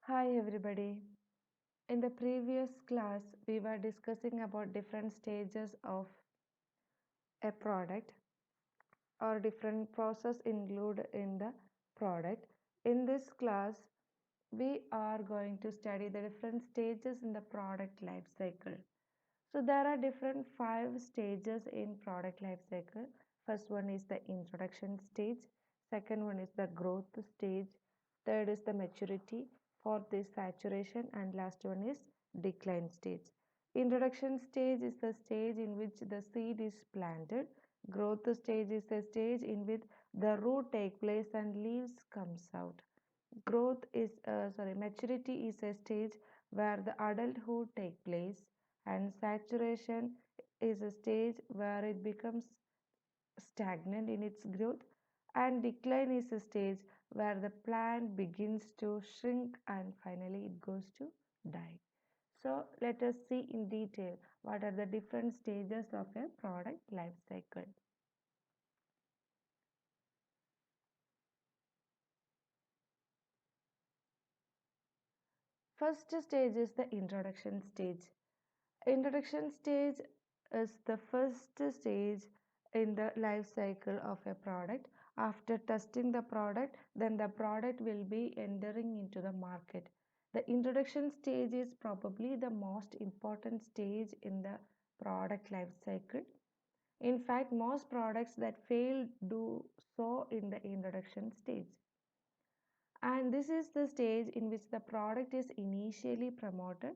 Hi everybody. In the previous class, we were discussing about different stages of a product or different process included in the product. In this class, we are going to study the different stages in the product life cycle. So there are different five stages in product life cycle. First one is the introduction stage. Second one is the growth stage. Third is the maturity. Fourth is saturation, and last one is decline stage. Introduction stage is the stage in which the seed is planted. Growth stage is the stage in which the root take place and leaves comes out. Maturity is a stage where the adulthood take place, and saturation is a stage where it becomes stagnant in its growth, and decline is a stage where the plant begins to shrink and finally it goes to die. So let us see in detail what are the different stages of a product life cycle. First stage is the introduction stage. Introduction stage is the first stage in the life cycle of a product. After testing the product, then the product will be entering into the market. The introduction stage is probably the most important stage in the product life cycle. In fact, most products that fail do so in the introduction stage. And this is the stage in which the product is initially promoted,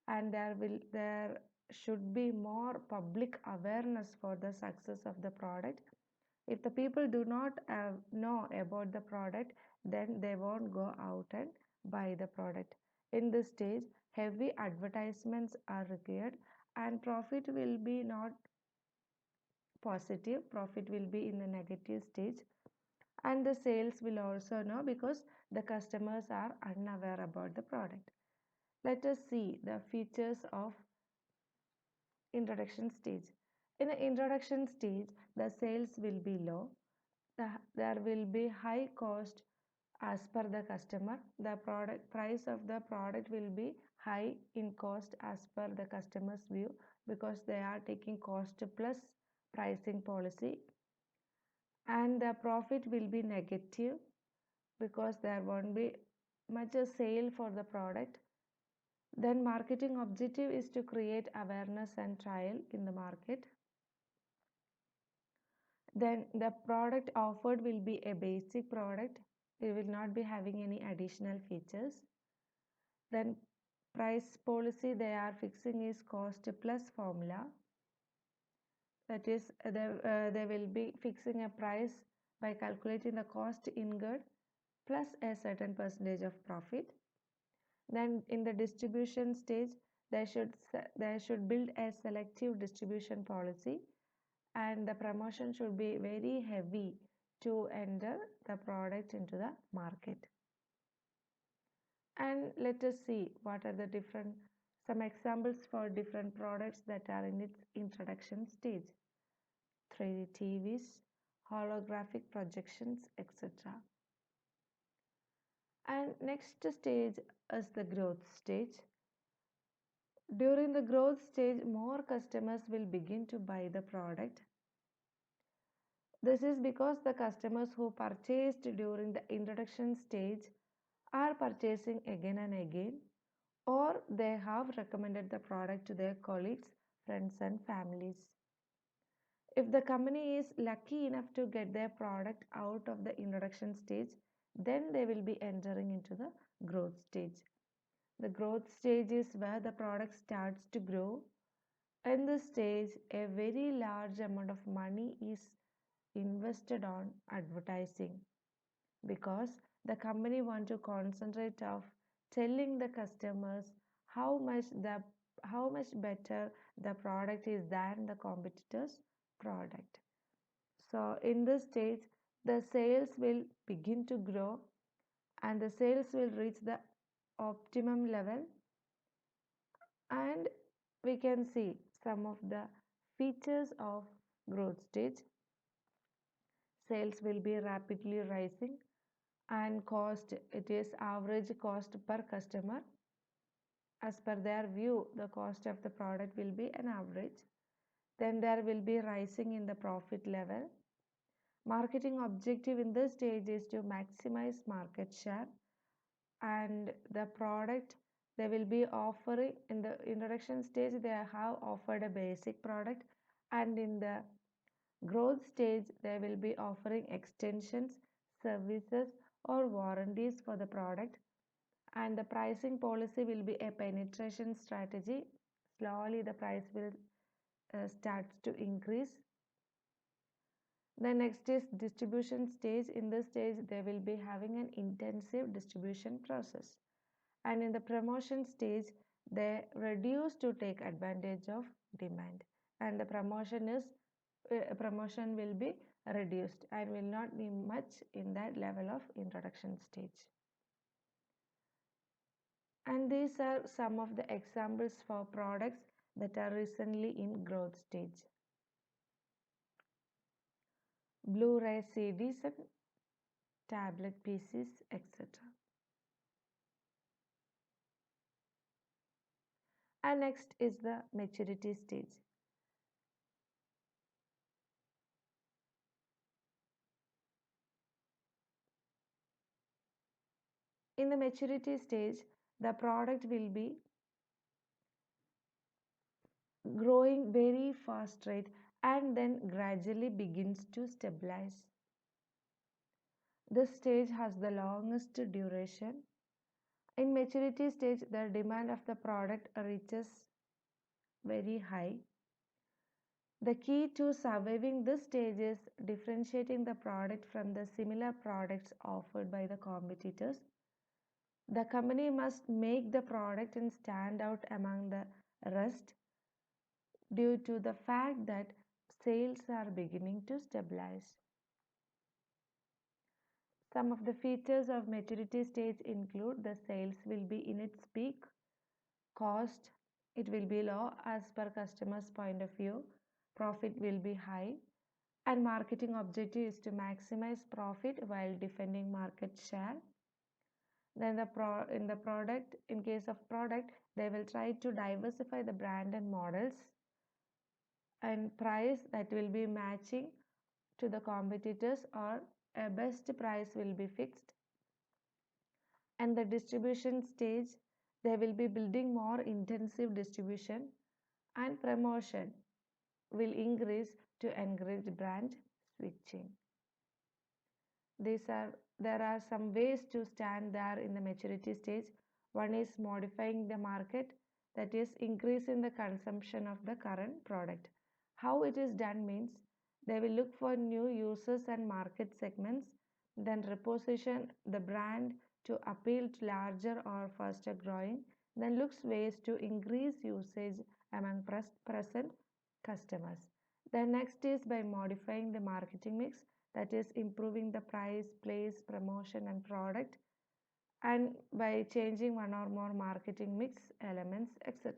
and there should be more public awareness for the success of the product. If the people do not know about the product, then they won't go out and buy the product. In this stage, heavy advertisements are required, and profit will be not positive, profit will be in the negative stage, and the sales will also know because the customers are unaware about the product. Let us see the features of introduction stage. In the introduction stage, the sales will be low. There will be high cost as per the customer. The product price of the product will be high in cost as per the customer's view, because they are taking cost plus pricing policy, and the profit will be negative because there won't be much a sale for the product. Then marketing objective is to create awareness and trial in the market. Then the product offered will be a basic product. It will not be having any additional features. Then price policy they are fixing is cost plus formula. That is, they will be fixing a price by calculating the cost incurred plus a certain percentage of profit. Then in the distribution stage, they should build a selective distribution policy, and the promotion should be very heavy to enter the product into the market. And let us see what are the different some examples for different products that are in its introduction stage. 3D TVs, holographic projections, etc. And next stage is the growth stage. During the growth stage, more customers will begin to buy the product. This is because the customers who purchased during the introduction stage are purchasing again and again, or they have recommended the product to their colleagues, friends, and families. If the company is lucky enough to get their product out of the introduction stage, then they will be entering into the growth stage. The growth stage is where the product starts to grow. In this stage, a very large amount of money is invested on advertising, because the company want to concentrate of telling the customers how much better the product is than the competitor's product. So in this stage, the sales will begin to grow, and the sales will reach the optimum level, and we can see some of the features of growth stage. Sales will be rapidly rising, and cost, it is average cost per customer. As per their view, the cost of the product will be an average. Then there will be rising in the profit level. Marketing objective in this stage is to maximize market share, and the product they will be offering in the introduction stage, they have offered a basic product, and in the growth stage they will be offering extensions, services, or warranties for the product. And the pricing policy will be a penetration strategy. Slowly the price will start to increase. The next is distribution stage. In this stage they will be having an intensive distribution process, and in the promotion stage they reduce to take advantage of demand, and the promotion will be reduced and will not be much in that level of introduction stage. And these are some of the examples for products that are recently in growth stage: Blu-ray CDs and tablet PCs, etc. And next is the maturity stage. In the maturity stage, the product will be growing very fast rate and then gradually begins to stabilize. This stage has the longest duration. In maturity stage, the demand of the product reaches very high. The key to surviving this stage is differentiating the product from the similar products offered by the competitors. The company must make the product and stand out among the rest due to the fact that sales are beginning to stabilize. Some of the features of maturity stage include: the sales will be in its peak, cost it will be low as per customer's point of view, profit will be high, and marketing objective is to maximize profit while defending market share. Then in the product, in case of product, they will try to diversify the brand and models, and price that will be matching to the competitors, or a best price will be fixed. And the distribution stage, they will be building more intensive distribution, and promotion will increase to encourage brand switching. There are some ways to stand there in the maturity stage. One is modifying the market, that is increasing the consumption of the current product. How it is done means they will look for new users and market segments, then reposition the brand to appeal to larger or faster growing, then looks ways to increase usage among present customers. The next is by modifying the marketing mix, that is improving the price, place, promotion, and product, and by changing one or more marketing mix elements, etc.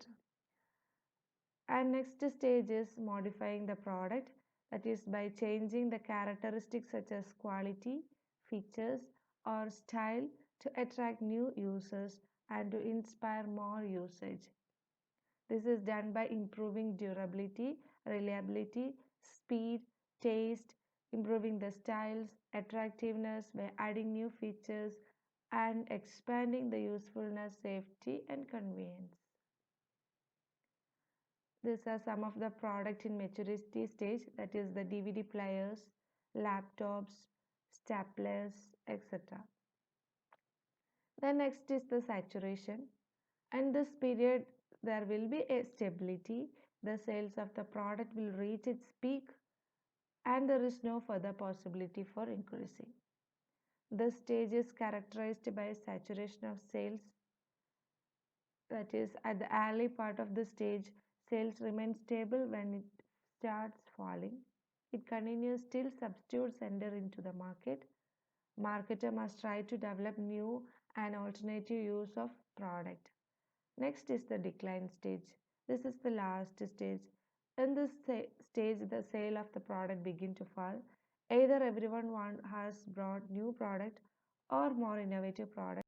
And next stage is modifying the product, that is by changing the characteristics such as quality, features, or style to attract new users and to inspire more usage. This is done by improving durability, reliability, speed, taste, improving the styles, attractiveness by adding new features, and expanding the usefulness, safety, and convenience. These are some of the product in maturity stage, that is the DVD players, laptops, staplers, etc. The next is the saturation. And this period there will be a stability. The sales of the product will reach its peak and there is no further possibility for increasing. This stage is characterized by saturation of sales, that is at the early part of the stage sales remain stable. When it starts falling, it continues till substitutes enter into the market. Marketer must try to develop new and alternative use of product. Next is the decline stage. This is the last stage. In this stage, the sale of the product begin to fall. Either everyone has brought new product, or more innovative products.